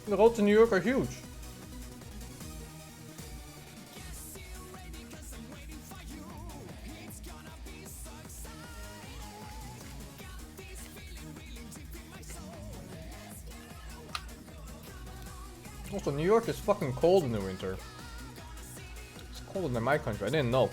The roads in New York are huge. Also, New York is fucking cold in the winter. It's colder than my country. I didn't know.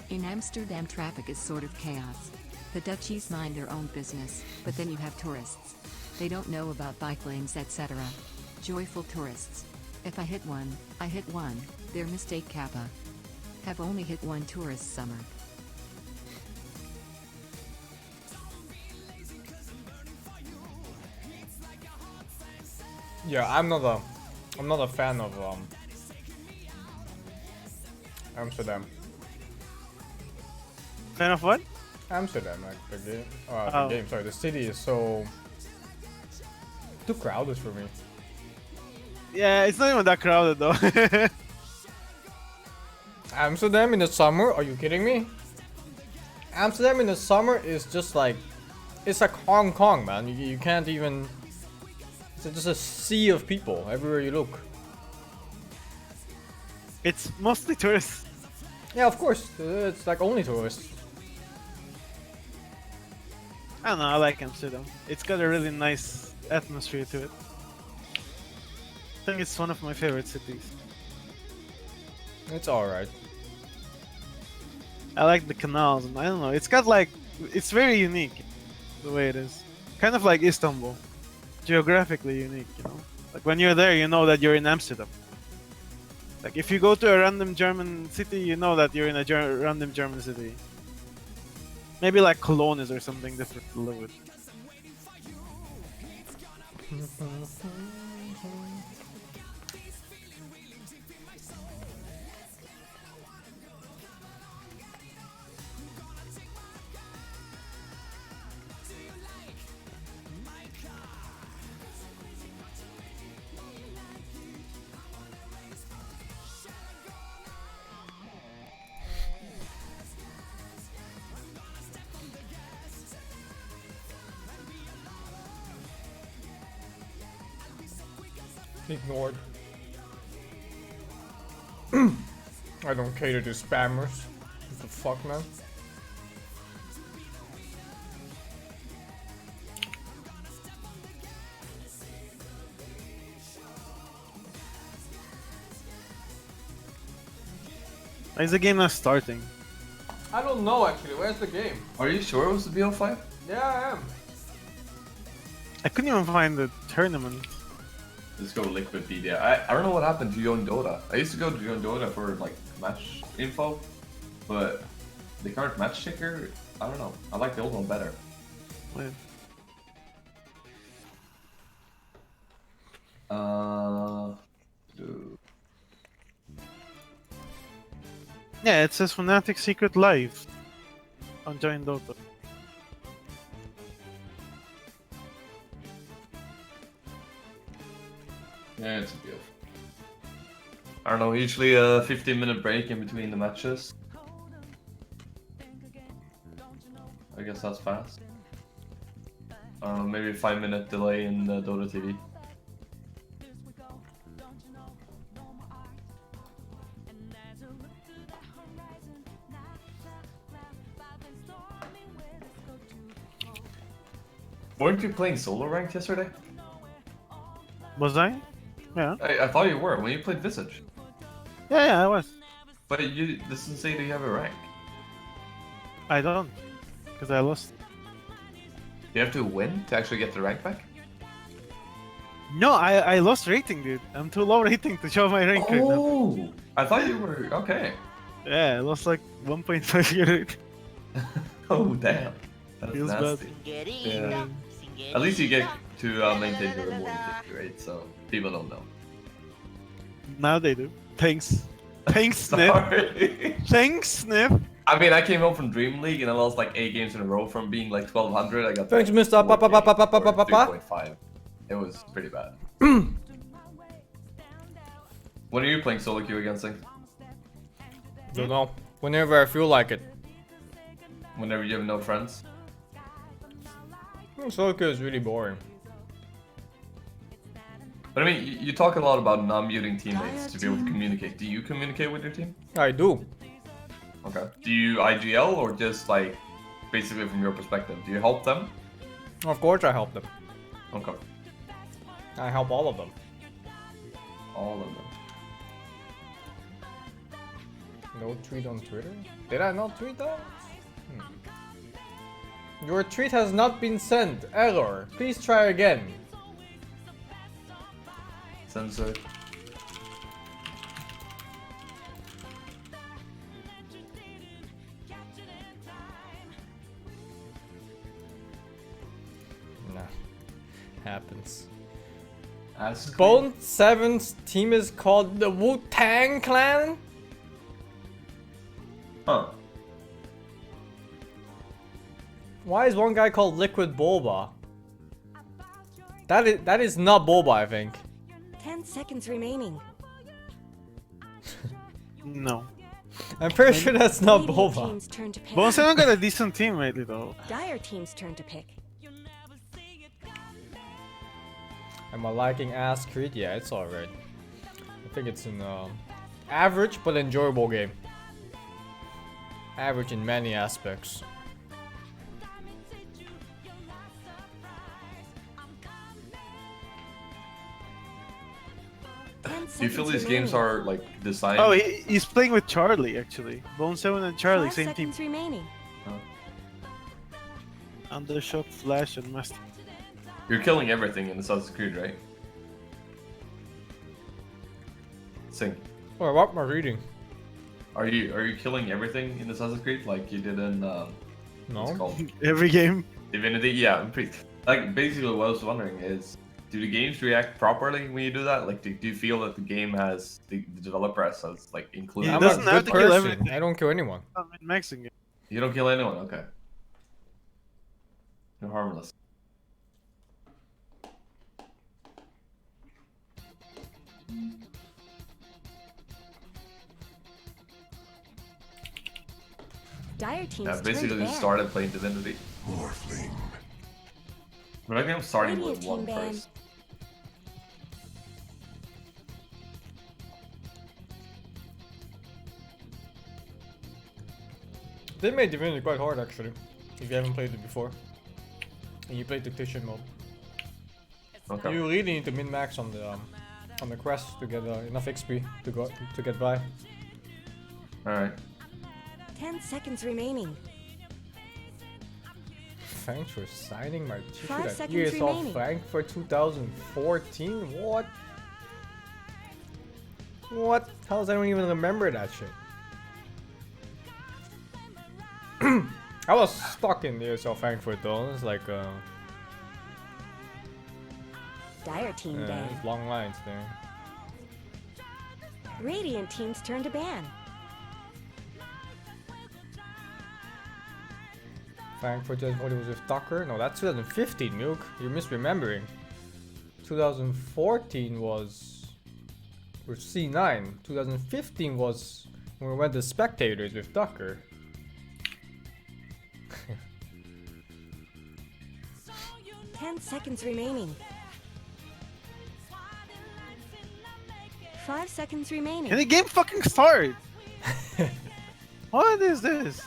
In Amsterdam, traffic is sort of chaos. The Dutchies mind their own business, but then you have tourists. They don't know about bike lanes, etc. Joyful tourists. If I hit one, I hit one. Their mistake, Kappa. Have only hit one tourist summer. Yeah, I'm not a fan of Amsterdam. Fan of what? Amsterdam, like the game. Oh. The game. Sorry, the city is so too crowded for me. Yeah, it's not even that crowded though. Amsterdam in the summer? Are you kidding me? Amsterdam in the summer is just like, it's like Hong Kong, man. You can't even. It's just a sea of people everywhere you look. It's mostly tourists. Yeah, of course. It's like only tourists. I don't know, I like Amsterdam. It's got a really nice atmosphere to it. I think it's one of my favorite cities. It's alright. I like the canals, and I don't know, it's got like, it's very unique the way it is. Kind of like Istanbul. Geographically unique, you know? Like when you're there, you know that you're in Amsterdam. Like if you go to a random German city, you know that you're in a random German city. Maybe like Cologne is or something different to live with. Ignored. I don't cater to spammers. What the fuck, man? Why is the game not starting? I don't know actually. Where's the game? Are you sure it was the BO5? Yeah, I am. I couldn't even find the tournament. Let's go Liquidpedia. I don't know what happened to Young Dota. I used to go to Young Dota for like match info, but the current match checker, I don't know. I like the old one better. Wait. Dude. Yeah, it says Fnatic Secret Live on Join Dota. Yeah, it's a BO. I don't know, usually a 15-minute break in between the matches. I guess that's fast. I don't know, maybe a 5-minute delay in Dota TV. Weren't you playing solo ranked yesterday? Was I? Yeah. I thought you were when you played Visage. Yeah, I was. But you doesn't say that you have a rank. I don't. Because I lost. You have to win to actually get the rank back? No, I lost rating, dude. I'm too low rating to show my rank right now. Oh! I thought you were... okay. Yeah, I lost like 1.5 year rating. Oh, damn. That's Feels nasty. bad. Yeah. At least you get to maintain your more than 50 rate, so people don't know. Now they do. Thanks. Thanks, Sniff. Sorry. Thanks, Sniff. I mean, I came home from Dream League and I lost like 8 games in a row from being like 1200. I got Thanks, like, Mr. 4 games or Pa. 3.5. It was pretty bad. When are you playing solo queue again, Sing? Don't know. Whenever I feel like it. Whenever you have no friends? Solo queue is really boring. But I mean, you talk a lot about not muting teammates to be able to communicate. Do you communicate with your team? I do. Okay. Do you IGL or just like, basically from your perspective? Do you help them? Of course I help them. Okay. I help all of them. All of them. No tweet on Twitter? Did I not tweet that? Your tweet has not been sent. Error. Please try again. Sensor. Nah. Happens. Ask Bone 7's team is called the Wu-Tang Clan? Huh. Why is one guy called Liquid Boba? That is not Boba, I think. 10 seconds remaining. No. I'm pretty sure that's not Radiant Boba. team's turn to pick. Bone 7 got a decent team lately, though. Dire team's turn to pick. Am I liking Ass Creed? Yeah, it's alright. I think it's an average but enjoyable game. Average in many aspects. Do you feel these games are like designed? Oh, he's playing with Charlie, actually. Bone 7 and Charlie, 5 same team. seconds remaining. Undershot, Flash, and Master. You're killing everything in Assassin's Creed, right? Sing. Oh, what am I reading? Are you killing everything in Assassin's Creed like you did in what's it No. called? Every game. Divinity? Yeah, I'm pretty. Like basically, what I was wondering is, do the games react properly when you do that? Like, do you feel that the game has the developer has like included? He I'm doesn't a have good to kill person. everything. I don't kill anyone. I'm in maxing it. You don't kill anyone. Okay. You're harmless. Dire team's Yeah, turn basically to just ban. started playing Divinity. But I think I'm starting Radiant with one team ban. first. They made Divinity quite hard actually. If you haven't played it before. And you played Tactician mode. Okay. You really need to min-max on the quest to get enough XP to get by. All right. 10 seconds remaining. Thanks for signing my 5 ticket at seconds ESL remaining. Frankfurt 2014. What? What? How does anyone even remember that shit? I was stuck in the ESL Frankfurt though. It's like Dire team ban. it's long lines there. Radiant team's turn to ban. Frankfurt just what it was with Tucker? No, that's 2015, Milk. You're misremembering. 2014 was with C9. 2015 was when we went to Spectators with Tucker. 10 seconds remaining. 5 seconds remaining. Can the game fucking start? What is this?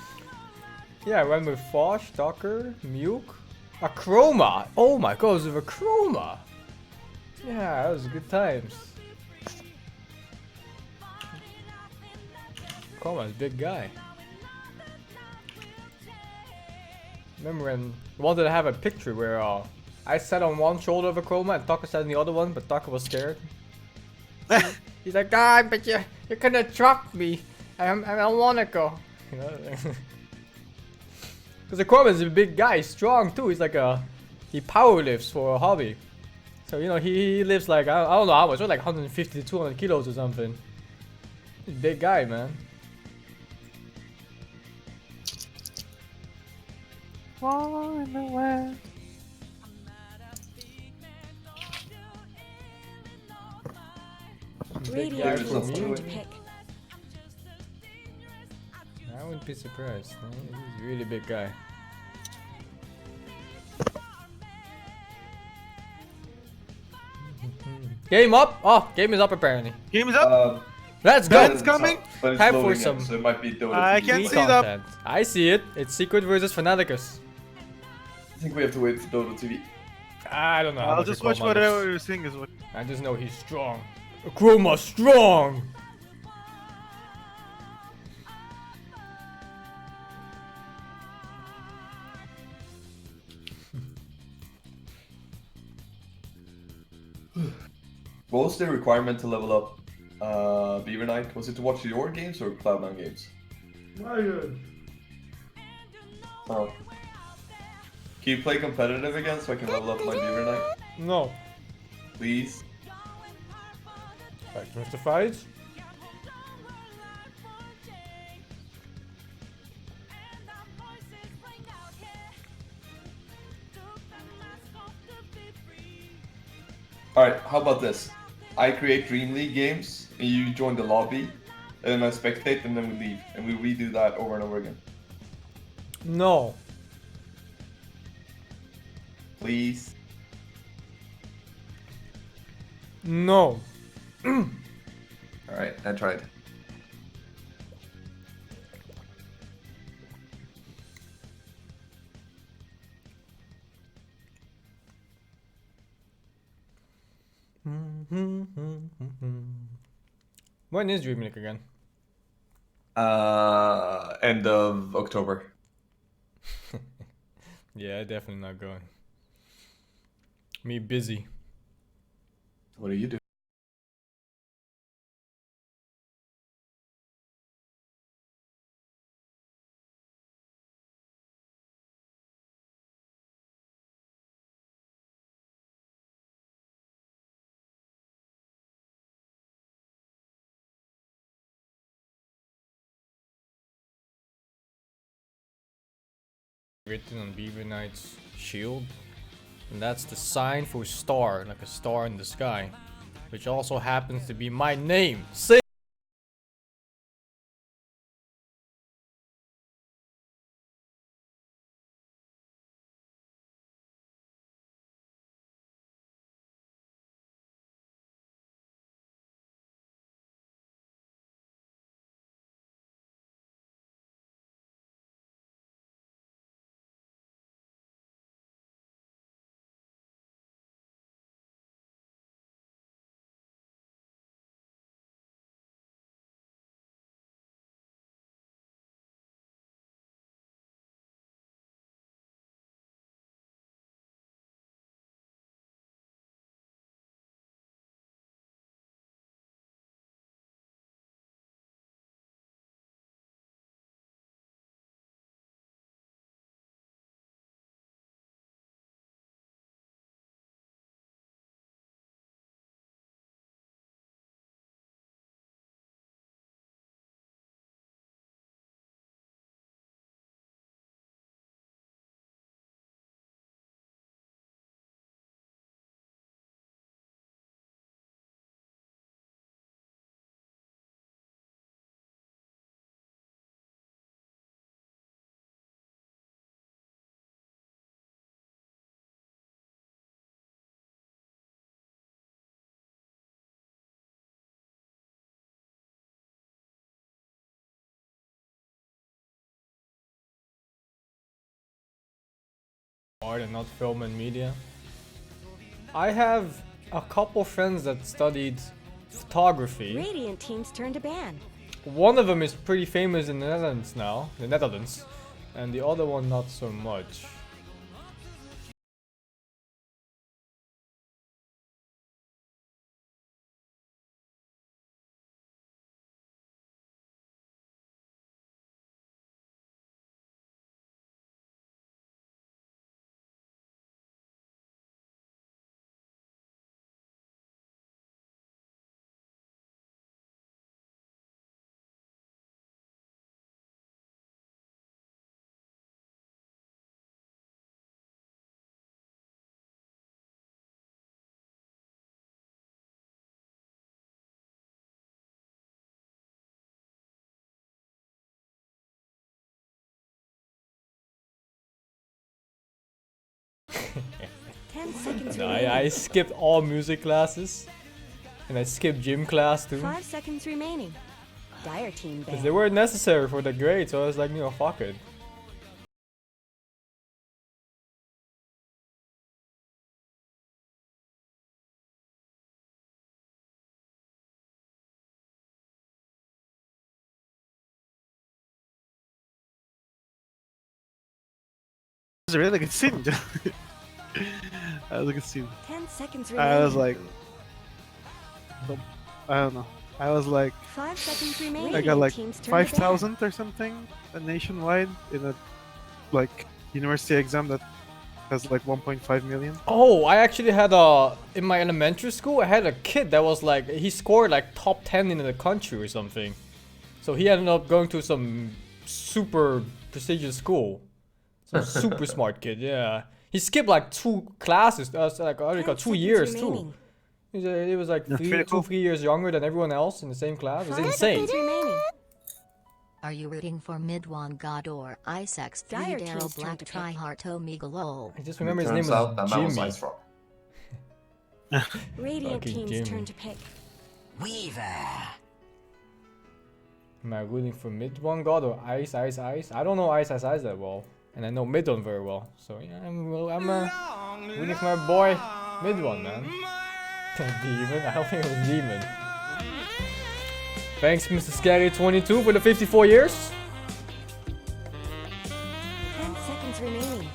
Yeah, I went with Fosh, Tucker, Muke, a Chroma. Oh my god, it was with a Chroma. Yeah, that was good times. Chroma's a big guy. Remember when we wanted to have a picture where I sat on one shoulder of a Chroma and Tucker sat on the other one, but Tucker was scared. He's like, God, but you're gonna drop me. I don't wanna go. You know? Because the Chroma is a big guy, he's strong too. He's like he power lifts for a hobby. So you know he lifts like I don't know how much, like 150 to 200 kilos or something. Big guy, man. Far in the west. Big guy Radiant for team's me. turn to pick. I wouldn't be surprised. He's a really big guy. Game up! Oh, game is up apparently. Game is up. Let's Guys, go! it's coming. But it's Time for loading some- in, so it might be Dota I TV. can't Free see it up. content. I see it. It's Secret versus Fanaticus. I think we have to wait for Dota TV. I don't know. how I'll much just Chroma watch looks. whatever you sing is what. I just know he's strong. Chroma strong! What was the requirement to level up Beaver Knight? Was it to watch your games or Cloud9 games? Oh. Can you play competitive again so I can level up my Beaver Knight? No. Please? Like Mr. Fight? Alright, how about this? I create Dream League games, and you join the lobby, and then I spectate, and then we leave. And we redo that over and over again. No. Please? No. Alright, I tried. When is Dream League again? End of October. Yeah, definitely not going. Me busy. What do you do? Written on Beaver Knight's shield. And that's the sign for star, like a star in the sky. Which also happens to be my name. Sing! Art and not film and media. I have a couple friends that studied photography. Radiant team's turn to ban. One of them is pretty famous in the Netherlands now, and the other one not so much. 10 seconds No, remaining. I skipped all music classes. And I skipped gym class too. 5 seconds remaining. Dire team Because banned. they weren't necessary for the grade, so I was like, fuck it. It was a really good scene. That was a good scene. 10 seconds remaining. I was like, I don't know. I was like, 5 seconds remaining. I got like Teams turn to ban. 5,000 or something nationwide in a like university exam that has like 1.5 million. Oh, I actually had in my elementary school, I had a kid that was like, he scored like top 10 in the country or something. So he ended up going to some super prestigious school. Some super smart kid, yeah. He skipped like 2 classes, like I 10 got 2 seconds years remaining. too. He was like That's pretty cool. 3 years younger than everyone else in the same class. It was 5 insane. seconds remaining. Are you rooting for Midwan God or Isaac's 3 Dire Daryl team's turn Black to pick. Tryhard Omega I just And remember it his name turns out was that man was Jimmy. Ice Rock. Radiant Fucking team's Jimmy. turn to pick. Am I rooting for Mid One God or Ice? I don't know Ice that well, and I know Mid One very well. So yeah, I'm rooting for my boy Mid One, man. Demon? I don't think it was Demon. Thanks, Mr. Scary22 for the 54 years. 10 seconds remaining.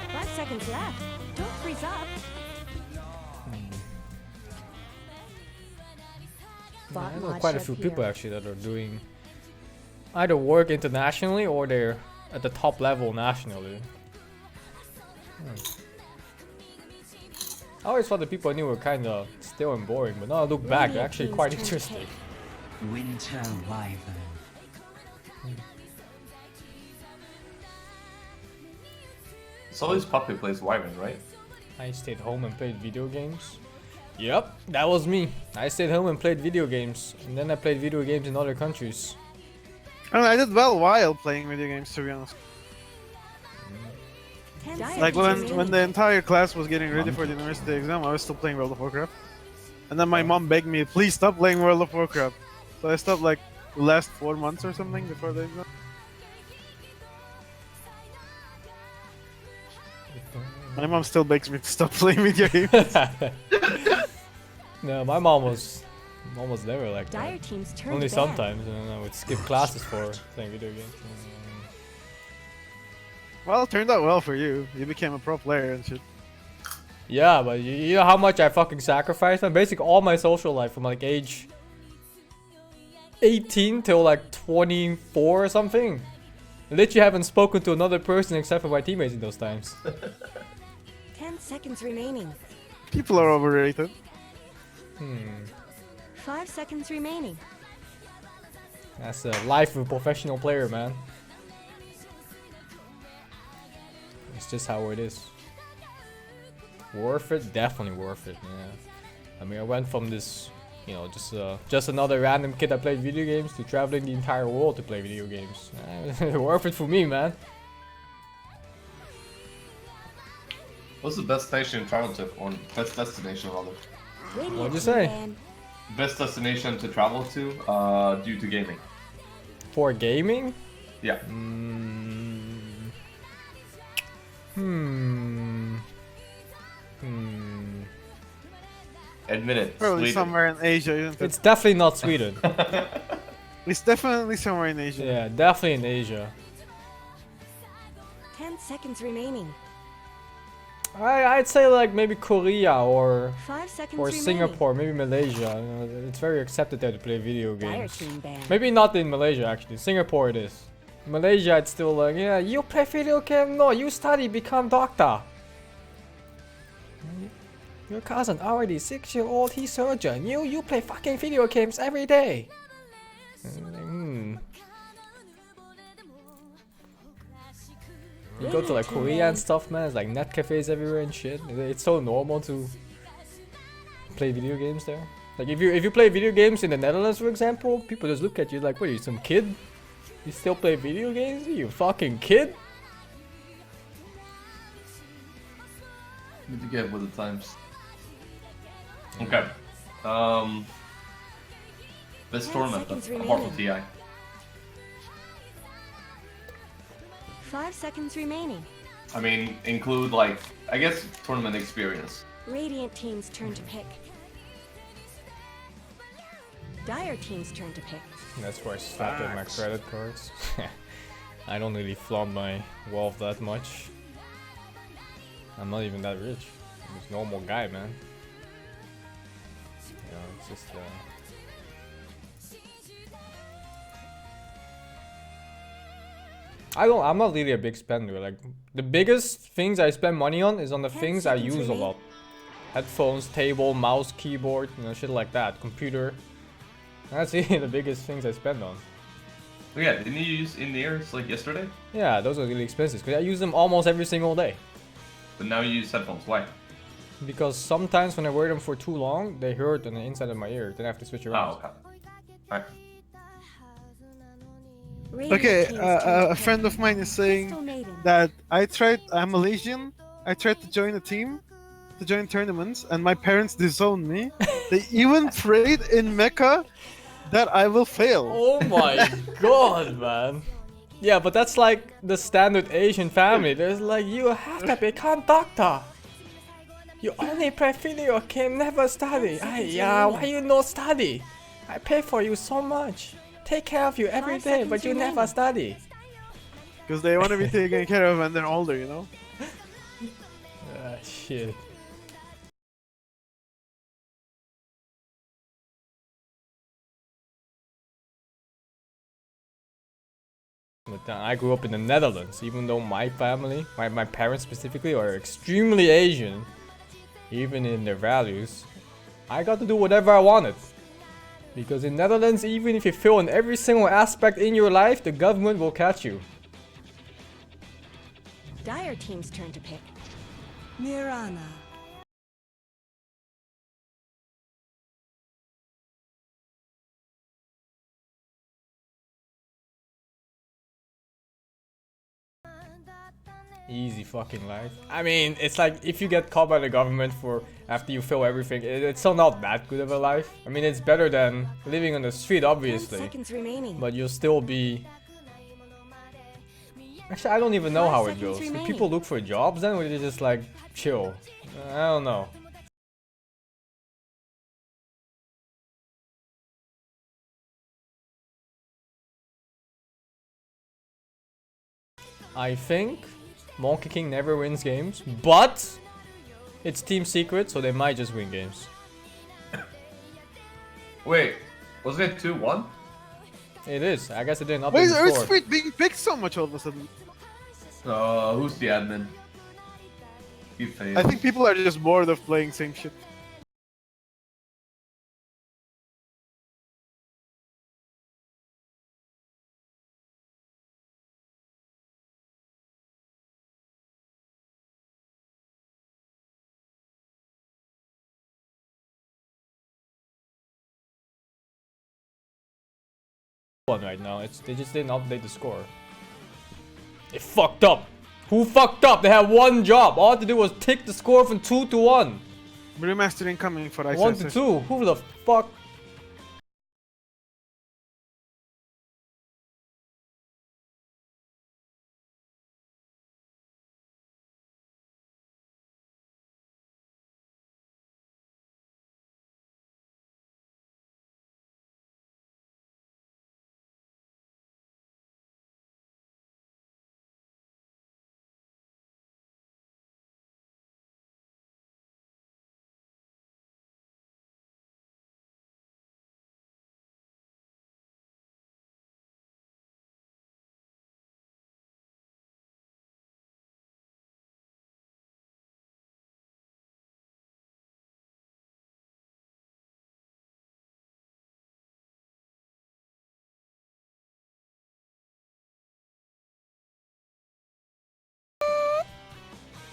5 seconds left. Don't freeze up. Bot I know mod quite a should few appear. people actually that are doing either work internationally or they're at the top level nationally. I always thought the people I knew were kind of still and boring, but now I look back, they're Radiant actually team's quite turn to interesting. pick. Winter Wyvern. It's always Puppy plays Wyvern, right? I stayed home and played video games. Yep, that was me. I stayed home and played video games, and then I played video games in other countries. I did well while playing video games, to be honest. 10 Like seconds when remaining. the entire class was getting ready for the university exam, I was still playing World of Warcraft. And then my mom begged me, please stop playing World of Warcraft. So I stopped like the last 4 months or something before the exam. My mom still begs me to stop playing video games. No, my mom was never like Dire that. team's turn Only to ban. sometimes, and I would skip classes for playing video games. Well, it turned out well for you. You became a pro player and shit. Yeah, but you know how much I fucking sacrificed? Man? Basically all my social life from like age 18 till like 24 or something. I literally haven't spoken to another person except for my teammates in those times. 10 seconds remaining. People are overrated. 5 seconds remaining. That's the life of a professional player, man. It's just how it is. Worth it? Definitely worth it, yeah. I mean, I went from this, you know, just another random kid that played video games to traveling the entire world to play video games. Worth it for me, man. What's the best destination to travel to? Or best destination, rather? Radiant What'd you team say? banned. Best destination to travel to due to gaming. For gaming? Yeah. Admit it. Probably Sweden. somewhere in Asia, isn't it? It's definitely not Sweden. It's definitely somewhere in Asia. Yeah, definitely in Asia. 10 seconds remaining. I'd say like maybe Korea or 5 seconds or remaining. Singapore, maybe Malaysia. You know, it's very accepted there to play video Dire games. team banned. Maybe not in Malaysia actually. Singapore it is. Malaysia it's still like, yeah, you play video game? No, you study, become doctor. Your cousin already 6-year-old, he's surgeon. You play fucking video games every day. You go to like Korea and stuff, man. It's like net cafes everywhere and shit. It's so normal to play video games there. Like if you play video games in the Netherlands, for example, people just look at you like, what are you, some kid? You still play video games? You fucking kid? Need to get with the times. Okay. This 10 tournament, seconds apart from remaining. TI. 5 seconds remaining. I mean, include like, I guess tournament experience. Radiant team's turn to pick. Dire team's turn to pick. That's why I stopped at my credit cards. I don't really flaunt my wealth that much. I'm not even that rich. I'm just a normal guy, man. You know, it's just I'm not really a big spender. Like, the biggest things I spend money on is on the 10 things I seconds use a remaining. lot. Headphones, table, mouse, keyboard, you know, shit like that. Computer. That's really the biggest things I spend on. Oh yeah, didn't you use in-ears like yesterday? Yeah, those are really expensive because I use them almost every single day. But now you use headphones. Why? Because sometimes when I wear them for too long, they hurt on the inside of my ear. Then I have to switch around. Oh, okay. Alright. Radiant Okay, team's turn to a pick. friend of mine is saying Crystal Maiden. that I'm Malaysian, I tried to join a team, to join tournaments, and my parents disowned me. They even prayed in Mecca that I will fail. Oh my god, man. Yeah, but that's like the standard Asian family. There's like, you have to become doctor. You only play video game, never study. Yeah, why you not study? I pay for you so much. Take care of you every 5 day, but seconds you never remaining. study. Because they want to be taken care of when they're older, you know? Ah, shit. But I grew up in the Netherlands, even though my family, my parents specifically, are extremely Asian, even in their values. I got to do whatever I wanted. Because in Netherlands, even if you fail in every single aspect in your life, the government will catch you. Dire team's turn to pick. Mirana. Easy fucking life. I mean, it's like if you get caught by the government for after you fail everything, it's still not that good of a life. I mean, it's better than living on the street, 10 obviously. seconds remaining. But you'll still be... Actually, I don't even know 5 how it seconds goes. Do remaining. people look for jobs then, or do they just like chill? I don't know. I think Monkey King never wins games, but it's team secret, so they might just win games. Wait, wasn't it 2-1? It is. I guess it didn't Why update is the score. Earthspeed being picked so much all of a sudden? Who's the admin? He failed. I think people are just bored of playing same shit. One right now. They just didn't update the score. It fucked up. Who fucked up? They had one job. All I had to do was tick the score from 2 to 1. Remaster incoming for 1 to 2. Who the fuck?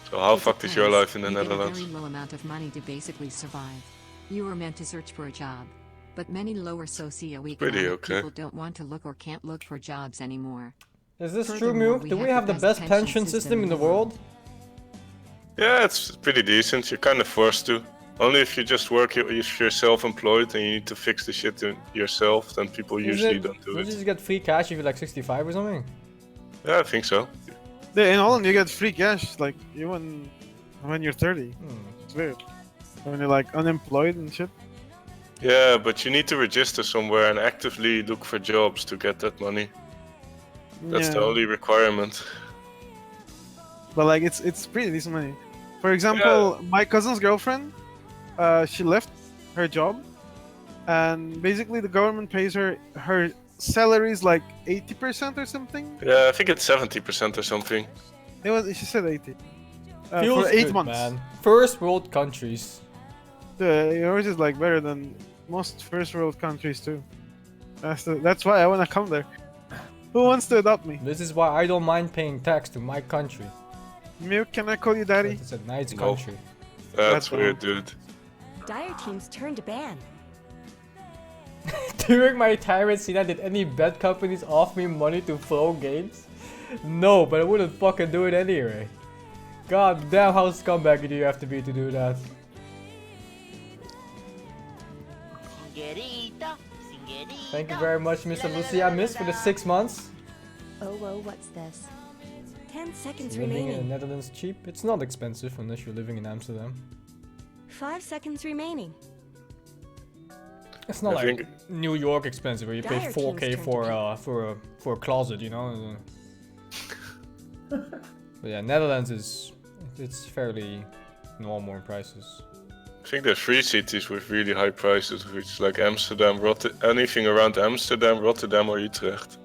So how It fucked is your depends. life in the You get Netherlands? a very low amount of money to basically survive. You were meant to search for a job. But many lower socioeconomic Pretty okay. people don't want to look or can't look for jobs anymore. Is this true, Furthermore, Mew? we Do we have the best pension system in the world? Yeah, it's pretty decent. You're kind of forced to. Only if you just work, if you're self-employed and you need to fix the shit yourself, then people usually don't do Don't you it. just get free cash if you're like 65 or something? Yeah, I think so. Yeah, in Holland you get free cash, like even when you're 30. It's weird. When you're like unemployed and shit. Yeah, but you need to register somewhere and actively look for jobs to get that money. That's the Yeah. only requirement. But like it's pretty decent money. For example, my cousin's girlfriend, she left her job, and basically the government pays her salary is like 80% or something. Yeah, I think it's 70% or something. She said 80. Feels for 8 good, months. man. First world countries. Yours is like better than most first world countries too. That's why I wanna come there. Who wants to adopt me? This is why I don't mind paying tax to my country. Milk, can I call you daddy? It's a nice No. country. That's That's weird, dude. Dire team's turn to ban. During my time at Cena, did any bet companies offer me money to throw games? No, but I wouldn't fucking do it anyway. God damn, how scumbag do you have to be to do that? Thank you very much, Mr. Lucia Miss, for the 6 months. Oh, whoa, what's this? 10 seconds Living in the remaining. Netherlands cheap? It's not expensive unless you're living in Amsterdam. 5 seconds remaining. It's not I like think- New York expensive where you pay Dire 4K team's for a closet, you know. But yeah, Netherlands it's fairly normal in prices. I think there's 3 cities with really high prices, which is like Amsterdam, anything around Amsterdam, Rotterdam or Utrecht.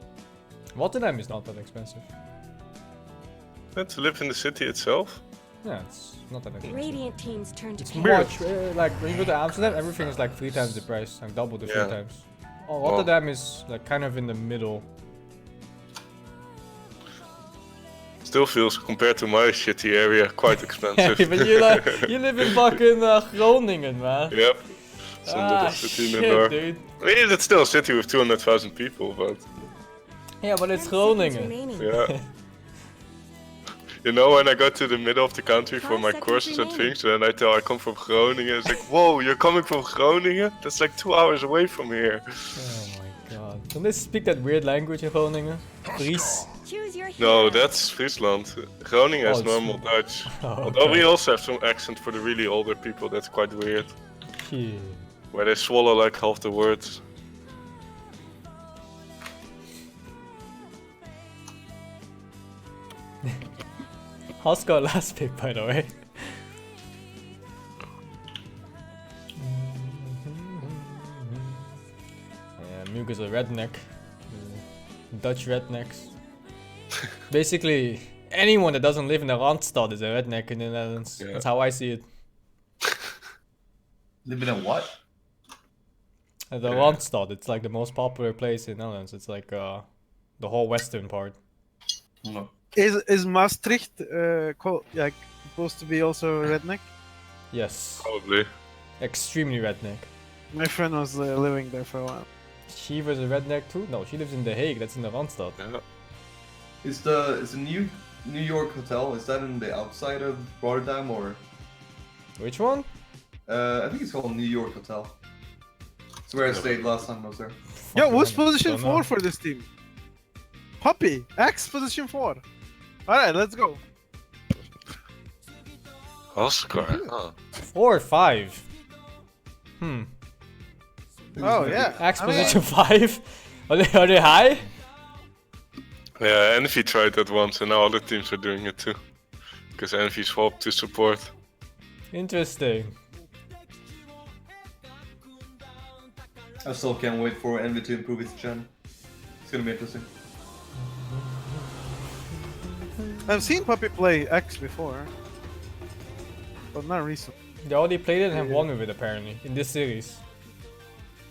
Rotterdam is not that expensive. And to live in the city itself? Yeah, it's not that expensive. Radiant team's turn to It's ban. much like when you go to Amsterdam, everything is like 3 times the price, like double the 3 Yeah. times. Oh, Rotterdam is like kind of in the middle. Still feels, compared to my shitty area, quite expensive. But you live in fucking Groningen, man. Yep. Some little Ah, city in the shit, north. dude. I mean, it's still a city with 200,000 people, but Yeah, but it's 10 seconds Groningen. remaining. yeah. You know, when I go to the middle of the country for 5 my seconds courses and remaining. things, and I tell I come from Groningen, it's like, whoa, you're coming from Groningen? That's like 2 hours away from here. Oh my god. Don't they speak that weird language in Groningen? Fries? Choose your hero. No, that's Friesland. Groningen Oh, is it's normal Dutch. Oh, Although we okay. also have some accent for the really older people, that's quite weird. Shit. Where they swallow like half the words. House got last pick, by the way. Yeah, Mug is a redneck. Dutch rednecks. Basically, anyone that doesn't live in the Randstad is a redneck in the Netherlands. Yeah. That's how I see it. Living in what? The Randstad, it's like the most popular place in the Netherlands. It's like the whole western part. No. Is Maastricht like supposed to be also redneck? Yes, Probably. extremely redneck. My friend was living there for a while. She was a redneck too? No, she lives in The Hague, that's in the Randstad. Yeah. Is the New York hotel, is that in the outside of Rotterdam or? Which one? I think it's called New York Hotel. It's where I stayed last time I was there. Yo, Fucking who's hell, position don't know. 4 for this team? Puppy, X position 4. Alright, let's go. Oscar. Huh. 4 or 5? Hmm. Oh yeah. Axe I mean, position 5? Are they high? Yeah, Envy tried that once and now other teams are doing it too. Because Envy swapped to support. Interesting. I still can't wait for Envy to improve its gen. It's gonna be interesting. I've seen Puppy play X before, but not recently. They already played it and have won with it apparently, in this series.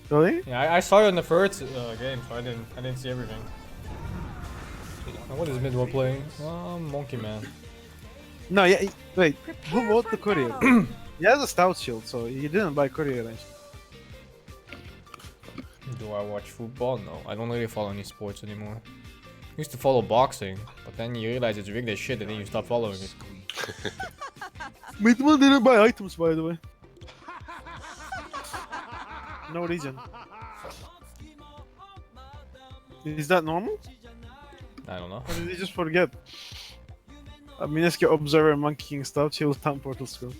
Really? Yeah, I saw it in the first game, so I didn't see everything. Now, what is Midwell playing? Monkey Man. No, yeah. Wait, who Prepare bought for the courier? battle. He has a stout shield, so he didn't buy courier. Actually. Do I watch football? No, I don't really follow any sports anymore. Used to follow boxing, but then you realize it's rigged as shit and then you stop following it. Mid-1 didn't buy items, by the way. No reason. Is that normal? I don't know. Or did he just forget? Mineski Observer Monkey King Stout, Chill Town Portal Skill.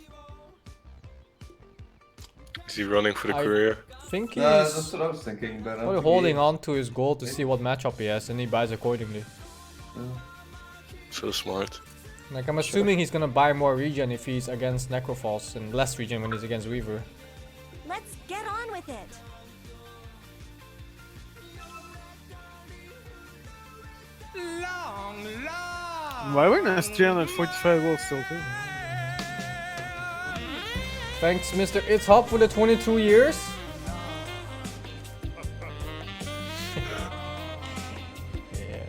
Is he running for the I- career? I think Yeah, that's he's what I was thinking, but probably holding on to his goal to see what matchup he has, and he buys accordingly. So smart. Like, I'm assuming he's gonna buy more regen if he's against Necrofalls, and less regen when he's against Weaver. Let's get on with it. Wyvern has 345 gold still too. Thanks, Mr. It's Hop, for the 22 years. Yeah.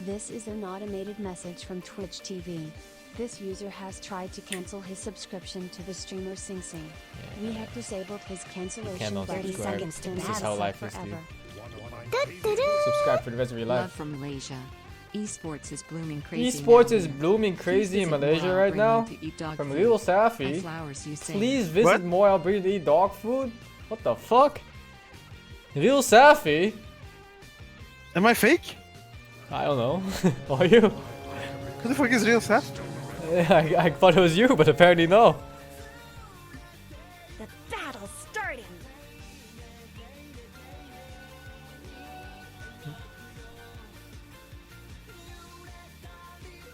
This is an automated message from Twitch TV. This user has tried to cancel his subscription to the streamer SingSing. We have disabled his cancellation cannot 30 subscribe. seconds to This is not how sub life is, forever. Subscribe for the rest of your Love life. from Malaysia. Esports is blooming crazy. Esports now is here. blooming Please crazy in visit Malaysia Moyle, right bring now. you to eat dog From food. Lil And Safi. flowers you sing. Please visit What? Moyle Breed to eat dog food? What the fuck? Lil Safi? Am I fake? I don't know. Are you? Who the fuck is real Saf? I thought it was you, but apparently no. The battle's starting.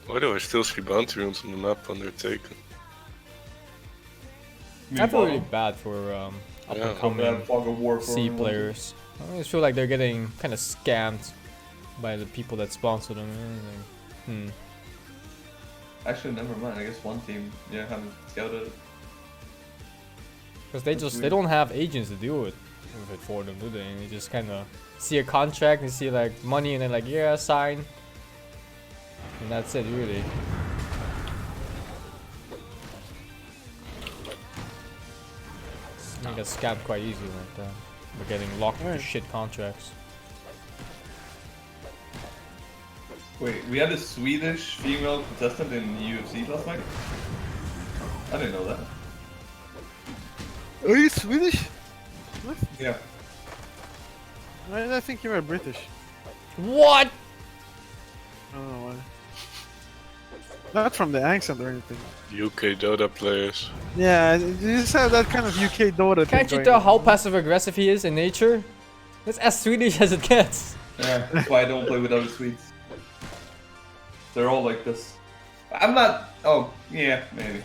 Why do I still see bounty runes on the map when they're taken? I feel really bad for up and Yeah. coming Fog of War for C everyone. players. I just feel like they're getting kind of scammed by the people that sponsor them. Like, Actually, never mind. I guess one team, haven't scouted it. Because they don't have agents to deal with it for them, do they? And they just kind of see a contract, they see like money, and they're like, yeah, sign. And that's it, really. You get scammed quite easily like that. We're getting locked into Right. shit contracts. Wait, we had a Swedish female contestant in UFC last night? I didn't know that. Are you Swedish? Yeah. I think you were British. What? I don't know why. Not from the accent or anything. UK Dota players. Yeah, you just have that kind of UK Dota thing Can't you going tell on. how passive aggressive he is in nature? That's as Swedish as it gets. Yeah, that's why I don't play with other Swedes. They're all like this. I'm not. Oh, yeah, maybe.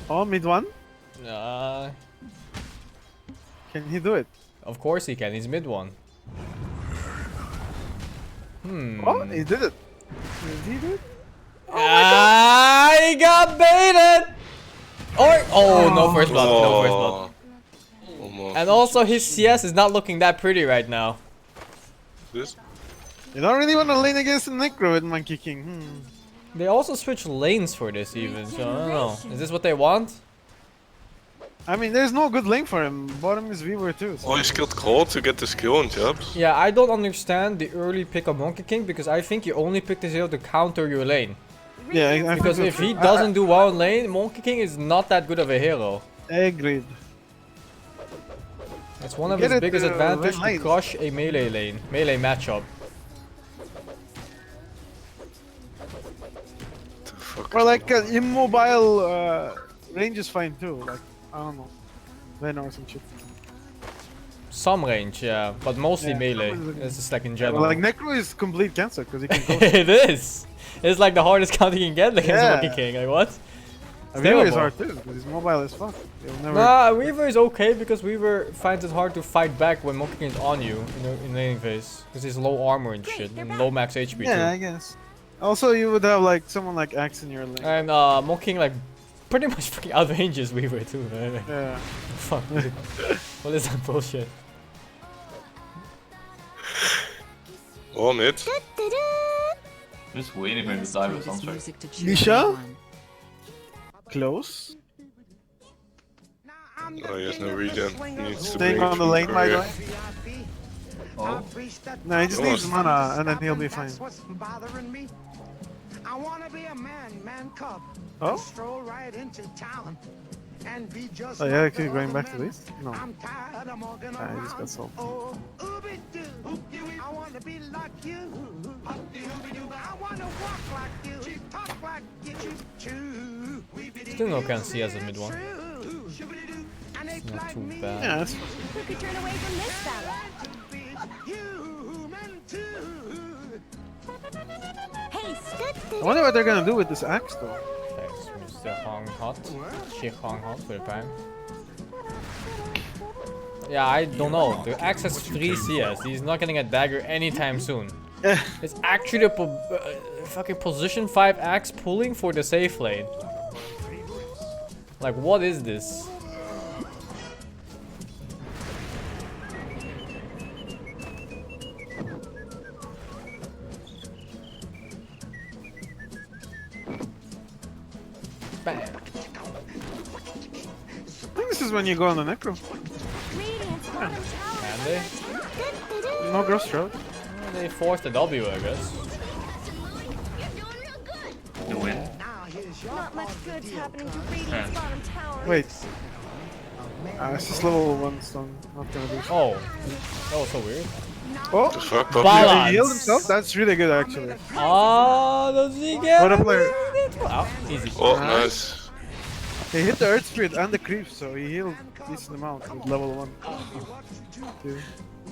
Oh, mid one? Can he do it? Of course he can. He's mid one. Oh, he did it. Did he do it? I got baited. Oh no, first blood. No first blood. Almost. And also his CS is not looking that pretty right now. This? You don't really want to lane against a Necro with Monkey King. They also switch lanes for this even, so I don't know. Is this what they want? I mean, there's no good lane for him. Bottom is Weaver too. So. Oh, he skilled Cold to get the skill on jobs? Yeah, I don't understand the early pick of Monkey King because I think you only pick this hero to counter your lane. Yeah, I Because think if so he too. doesn't do well in lane, Monkey King is not that good of a hero. Agreed. It's one of Get his it, biggest advantage win to lanes. crush a melee matchup. The fuck Or is like going on? immobile range is fine too. Like, I don't know. Venom or some shit. Some range, yeah, but mostly Yeah, melee. some is okay. It's just like in Well, general. like Necro is complete cancer because he can go. It is! It's like the hardest counter you can get against Yeah. Monkey King, like what? Weaver is terrible. hard too because he's mobile as fuck. He'll never. Nah, Weaver is okay because Weaver finds it hard to fight back when Monkey King is on you in laning phase. Because he's low armor and shit, and low max HP Yeah, I too. guess. Also, you would have like someone like Axe in your lane. And Monkey King like pretty much fucking outranges Weaver too, man. Yeah. Fuck. What is that bullshit? All mid. I'm just waiting for him to die with some sort. music to cheer Misha? everyone. Close. Oh, he has no regen. He needs to Staying bring on it the from lane, my career. guy. Oh, No, he just needs mana and then he'll be fine. I wanna be a man cub. Oh? Stroll right into town and be just Oh yeah, like okay, the going other back to men. this? No. I'm tired of walking Ah, he just got around. sold. Oh, ooby-doo. I wanna be like you. I wanna walk like you, talk like you, too. Still no can see as a mid one. And It's not too Yeah, bad. that's Who could turn away from this battle? human too. Hey, I wonder what they're gonna do with this axe though. Thanks, Mr. Hong Hot. Sheikh Hong Hot for the prime. Yeah, I don't know. The axe has 3 CS. He's not getting a dagger anytime soon. It's actually a fucking position 5 axe pulling for the safe lane. Like, what is this? Bam. I think this is when you go on the necro. Radiant's bottom tower. Can they? No gross road. Well, they forced the W, I guess. you win. Now here's your Not much part of the good's deal, happening to cuz. Radiant's bottom tower. Wait. It's just level 1 stone. Not gonna do. Oh, that was so weird. Oh! The fuck, puppy? Balance. He healed himself? That's really good actually. Ah, does he get What a player. Wow, easy. Oh, nice. He hit the Earth Spirit and the creep, so he healed decent amount with level 1. Two.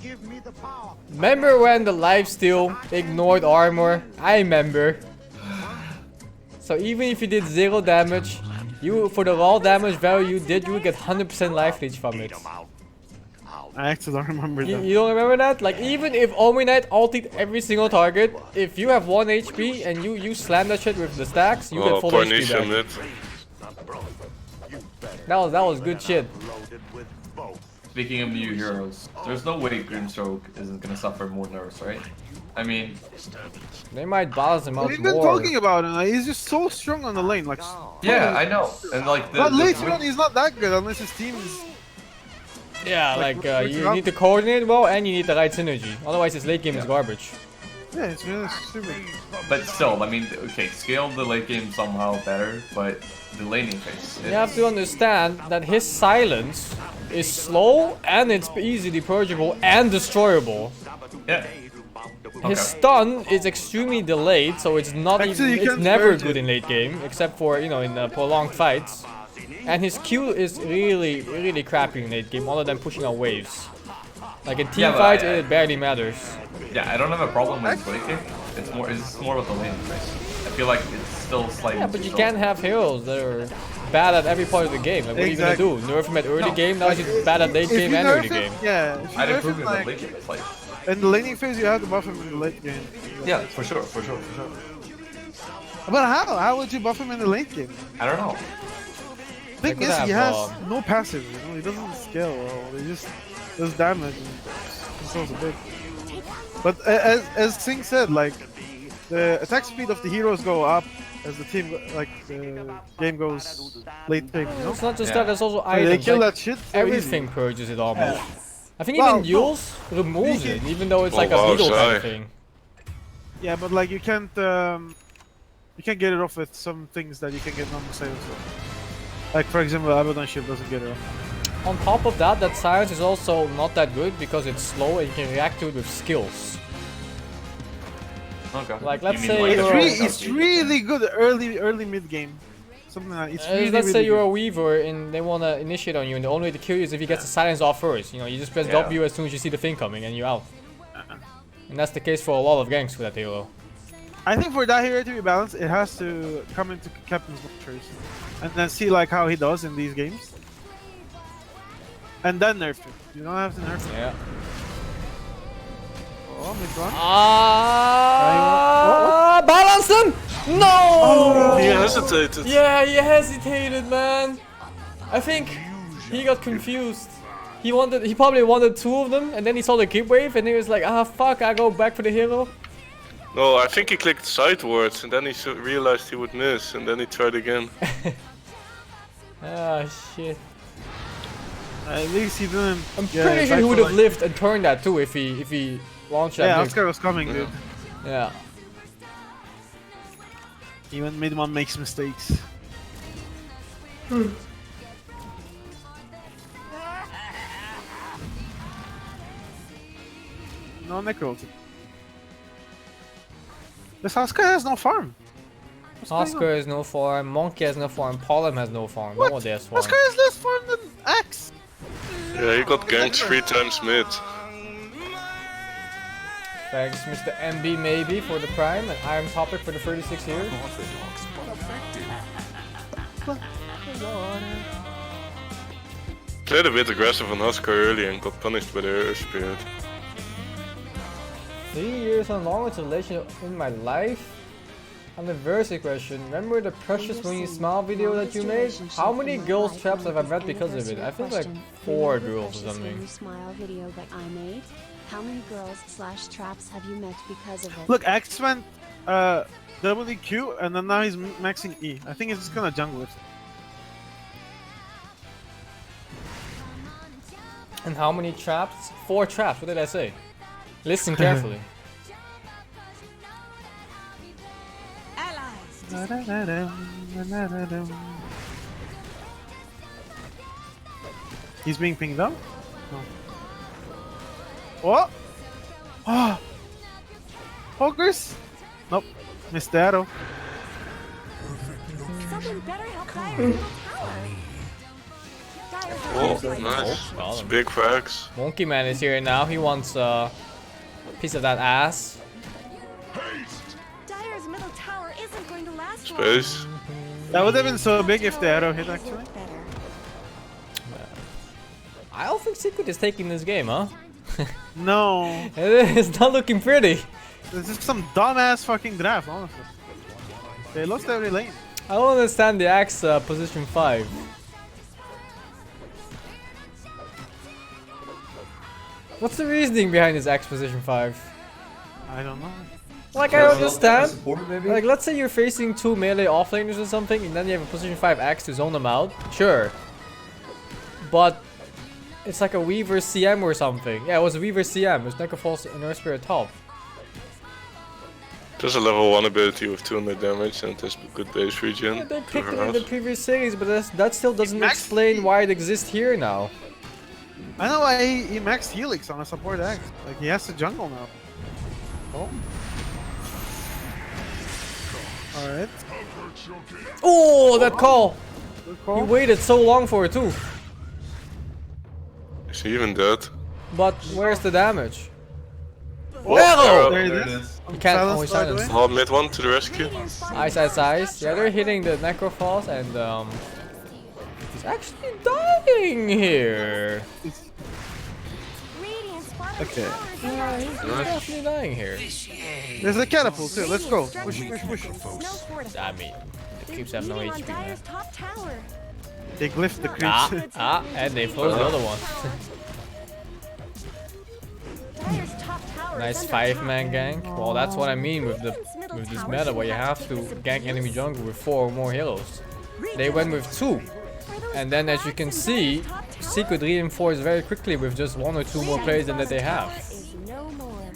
Give me the power. Remember when the lifesteal ignored armor? I remember. So even if you did 0 damage, you for the raw damage value you did, you would get 100% life leech from it. I actually don't remember You, that. you don't remember that? Like even if Omni Knight ulted every single target, if you have 1 HP and you slam that shit with the stacks, you Oh, get full poor HP Nisha back. mid. That was good shit. Speaking of new heroes, there's no way Grimstroke isn't gonna suffer more nerfs, right? I mean, They might balance him out We've been more. talking about him, like, he's just so strong on the lane, like... yeah, I know. And like But the later on, he's not that good unless his team is... Yeah, like Like, you need to coordinate well and you need the right synergy. Otherwise, his late game is garbage. Yeah, it's really stupid. but still, I mean, okay, scale the late game somehow better, but the laning phase. You have to understand that his silence is slow and it's easily purgeable and destroyable. Yeah. His Okay. stun is extremely delayed, so it's not Actually, even, you it's can't never purge good it. in late game, except for, you know, in prolonged fights. And his Q is really crappy in late game, other than pushing out waves. Like in team Yeah, but fights, I- it barely matters. Yeah, I don't have a problem with late game. It's more about the laning phase. I feel like it's still slightly. Yeah, but you too can't have heroes that are bad at every part of the game. Like, what are you gonna do? Nerf him at early No. game, now he's bad at late If game you and nerf early him- game. Yeah, if you I'd nerf improve him, him in like, late game. It's like, in the laning phase, you have to buff him in the late game. yeah, for sure. But how? How would you buff him in the late game? I don't know. Thing could is, he have, has no passive, you know, he doesn't scale well, he just does damage and controls a bit. But as Sing said, like, the attack speed of the heroes go up as the team, like, the game goes late game, you know? It's not just Yeah. that, it's also So they items. kill Like, that shit so everything easy. purges it almost. I think Well, even Yules removes you it, can- even though it's Oh, like a wow, needle kind of Sai. thing. Yeah, but like, you can't get it off with some things that you can get normal silence with. Like, for example, Abaddon Shield doesn't get it off. On top of that, that silence is also not that good because it's slow and you can react to it with skills. Okay. Like, You let's mean say like you're- a- It's really good early mid game. Something like it's really, Let's say really you're a good. Weaver and they want to initiate on you, and the only way to kill you is if he gets the silence off first. You know, you just press Yeah. W as soon as you see the thing coming and you're out. And that's the case for a lot of ganks for that hero. I think for that hero to be balanced, it has to come into Captain's Watch first, and then see like how he does in these games, and then nerf it. You don't have to nerf it. Yeah. Oh, mid one. Balance them! No! He hesitated. Yeah, he hesitated, man. I think he got confused. He probably wanted 2 of them, and then he saw the keep wave, and he was like, ah fuck, I go back for the hero. No, I think he clicked sidewards and then he realized he would miss and then he tried again. Ah shit. At least he didn't. I'm pretty sure he would have lived and turned that too if he launched that. Yeah, nuke. Oscar was coming, dude. Yeah. Even mid-one makes mistakes. No necro. This Oscar has no farm. Oscar has no farm, Monkey has no farm, Pollen has no farm, What? no one has farm. Oscar has less farm than Axe. Yeah, he got ganked 3 times mid. Thanks Mr. MB maybe for the prime, and Iron Topic for the 36 here. Played a bit aggressive on Oscar early and got punished by the Earth Spirit. 3 years on longest relationship in my life? Anniversary question. Remember the precious when you smile video that you made? How many girls traps have I met because of it? I think like 4 girls or something. Smile video that I made. How many girls / traps have you met because of it? Look, Axe went WQ and then now he's maxing E. I think he's just gonna jungle it. And how many traps? 4 traps, what did I say? Listen carefully. He's being pinged up? No. What? Oh! Focus? Nope. Missed the arrow. Something better help Dire Oh, nice. It's big for Axe. Monkey Man is here now, he wants a piece of that ass. Dire's middle tower isn't going to last long. Space. That would have been so big if the arrow hit actually. I don't think Secret is taking this game, huh? No. It's not looking pretty. This is some dumbass fucking draft, honestly. They lost every lane. I don't understand the Axe position 5. What's the reasoning behind this Axe position 5? I don't know. Like, I understand. Support, maybe? Like, let's say you're facing 2 melee offlaners or something, and then you have a position 5 Axe to zone them out. Sure. But it's like a Weaver CM or something. Yeah, it was a Weaver CM. It was Necrophos and Earth Spirit top. There's a level 1 ability with 200 damage and it has good base regen. Yeah, they to picked it her in the house. previous series, but that still doesn't Max- explain why it exists here now. I know why he maxed Helix on a support Axe. Like, he has to jungle now. Oh. Alright. Oh, that call! Good He call. waited so long for it too. Is he even dead? But where's the damage? Oh, Arrow! there it There it is. is. He can't. Oh, Silence, he's by the silenced. way. Oh, mid 1 to the rescue. Ice. Yeah, they're hitting the Necrophos and he's actually dying here. Radiant Sparkle Okay. Tower is Yeah, he's definitely dying here. There's a catapult too. Let's go. Push. I mean, the creeps have no Leading on HP. Man. Dire's top tower. They glyphed the creeps. And they froze the other one. Dire's top tower Nice is under 5-man attack. gank. Well, that's what I mean with this meta where you have to gank enemy jungle with 4 or more heroes. They went with 2. And then as you can see, Secret reinforced very quickly with just 1 or 2 more players than that they have. Is no more.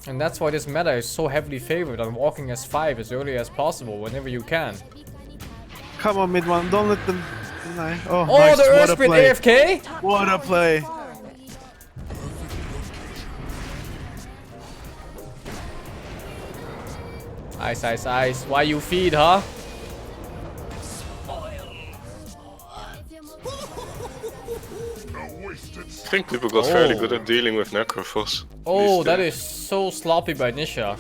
And that's why this meta is so heavily favored on walking as 5 as early as possible whenever you can. Come on, mid one. Don't let them deny. Oh, Oh, nice. the What Earth a Spirit play. AFK? What a play. Ice. Why you feed, huh? I think people got fairly good at dealing with Necrophos. Oh, that is so sloppy by Nisha.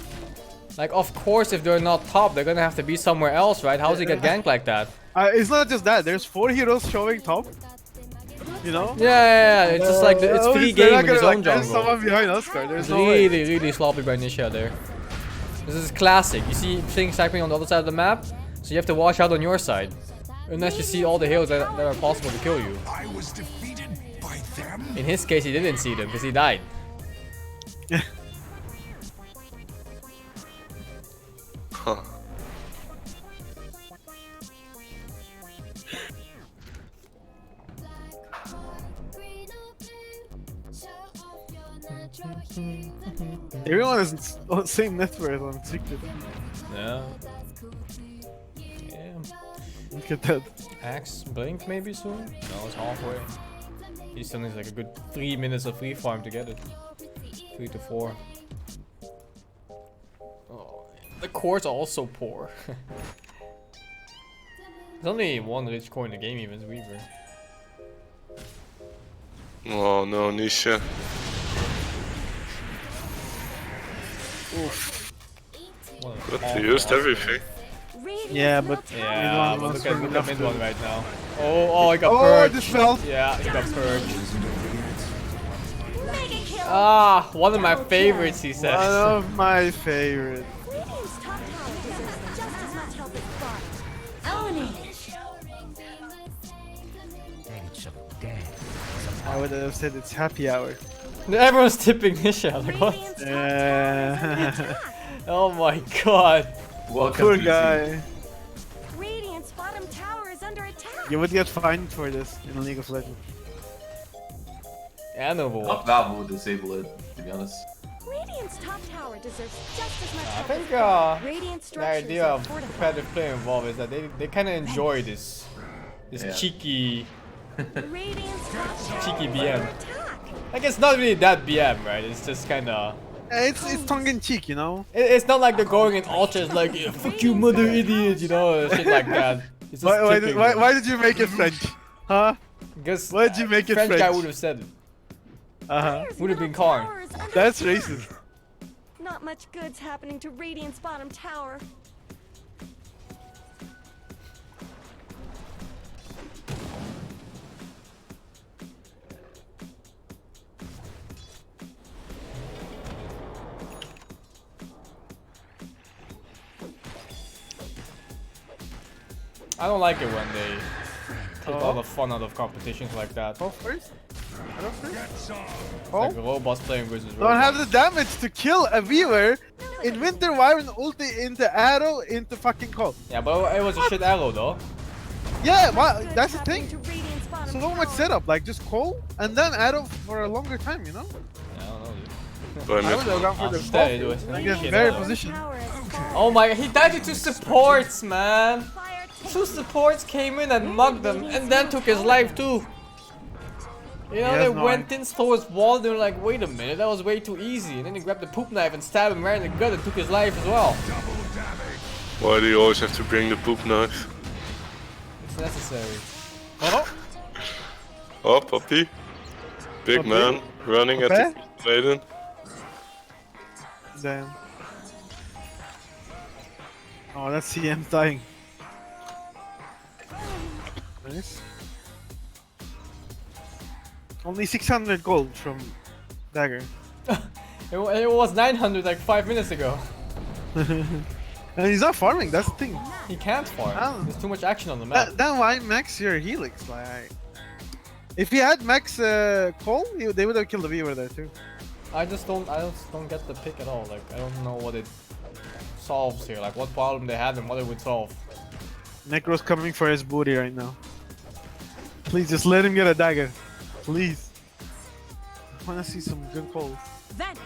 Like, of course, if they're not top, they're gonna have to be somewhere else, right? How does he get ganked like that? It's not just that. There's 4 heroes showing top. You know? Yeah. It's just like, it's free They're game not in his gonna, own There's jungle. someone behind Oscar. There's It's no way. really sloppy by Nisha there. This is classic. You see things happening on the other side of the map, so you have to watch out on your side. Unless you see all the heroes that are possible to kill you. I was defeated by In his case, he didn't see them because he died. Huh. Everyone is on the same net worth on Secret. Yeah. Yeah. Look at that. Axe blink maybe soon? No, it's halfway. He still needs like a good 3 minutes of free farm to get it. 3 to 4. Oh, the cores are also poor. There's only one rich core in the game, even Weaver. Oh no, Nisha. What But he used everything. Yeah, but Yeah, but look at enough mid to- one right now. Oh, he got Oh, purged. this fell. Yeah, he got purged. Ah, one of my favorites, he says. One of my favorites. Radiant's top tower deserves just as much help as Vods. Eleni! I would have said it's happy hour. Everyone's tipping Nisha. Like what? Radiant's Oh my god. Welcome Poor to the guy. Radiant's bottom tower is under attack. You would get fined for this in League of Legends. Yeah, I know, but Not Valve would disable it, to be honest. Radiant's top tower deserves just as much I help think as Radiant the structures idea are of fortified. competitive play involved is that they kind of enjoy this Yeah. cheeky Radiant's top tower cheeky is BM. under attack. Like it's not really that BM, right? It's just kind of It's tongue in cheek, you know. it's not like they're going in ultras like yeah, fuck you mother idiot, you know, shit like that. It's just tipping them. Why did you make it French? Huh? Because why did you make it French guy French? would have said it. Uh-huh. Would have been Middle Kong. tower is under That's attack. racist. Not much good's happening to Radiant's bottom tower. I don't like it when they take all the fun out of competitions like that. Oh, first? I don't think. Like Oh, robots playing versus robots. don't have the damage to kill a viewer in Winter Wyvern ulti into arrow into fucking cold. Yeah, but it was a shit arrow though. Yeah, well, Good's that's the happening thing. to Radiant's bottom So much tower. setup, like just call and then arrow for a longer time, you know? Yeah, I don't know, dude. But I would have gone for the Stay, call. do it. Like, it's Shit, very though. positioned. Tower is falling. Oh my god, he died to two supports, man. Fire Two supports came in and mugged them and then took his life too. You know, He they has no went in, stole his wall, they were like, wait a minute, that was way too easy. And then he grabbed the poop knife and stabbed him right in the gut and took his life as well. why do you always have to bring the poop knife? It's necessary. Oh, puppy. Big Puppy? man running at the maiden. Damn. Oh, that's CM dying. Nice. Only 600 gold from Dagger. It was 900 like 5 minutes ago. And he's not farming, that's the thing. He can't farm. Oh. There's too much action on the map. Then why max your helix? Like, if he had max Cole, they would have killed the viewer there too. I just don't get the pick at all. Like I don't know what it solves here. Like what problem they have and what it would solve. Necro's coming for his booty right now. Please just let him get a dagger. Please. I wanna see some good calls. Vent.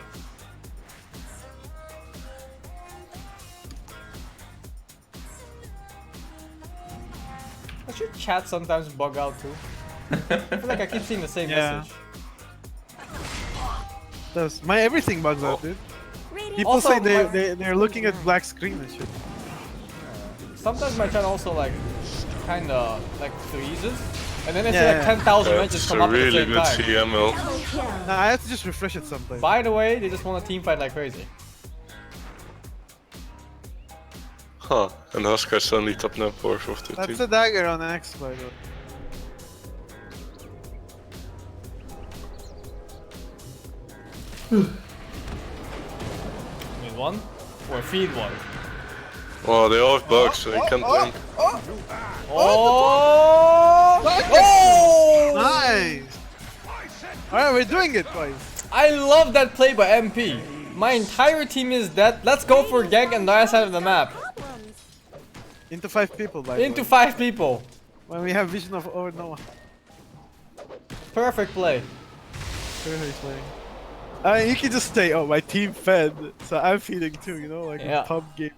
Does your chat sometimes bug out too? I feel like I keep seeing the same Yeah. message. Does my everything bugs out, dude. Radiant People Also, say my- they're looking at black screen and shit. Sometimes my chat also like kinda like freezes. And then I see Yeah, like yeah. 10,000 mentions That's come a up at the really same good time. CML. double kill. Nah, I have to just refresh it sometimes. By the way, they just want a team fight like crazy. Huh, and Husker suddenly top net power of the That's team. a dagger on an X, by the way. Need one? Or feed one. Oh, they all have bugs, so they can't blink. Oh! Nice! Alright, we're doing it, boys. I love that play by MP. My entire team is dead. Let's go for gank on the other side of the map. Into 5 people, by the Into way. 5 people. When we have vision of oh no. Perfect play. Perfect play. You can just say, oh, my team fed, so I'm feeding too, you know, like Yeah. a pub game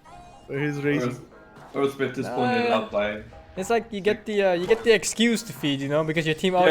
where he's raising. Or Smith is pointed out by. It's like you get the excuse to feed, you know, because your team already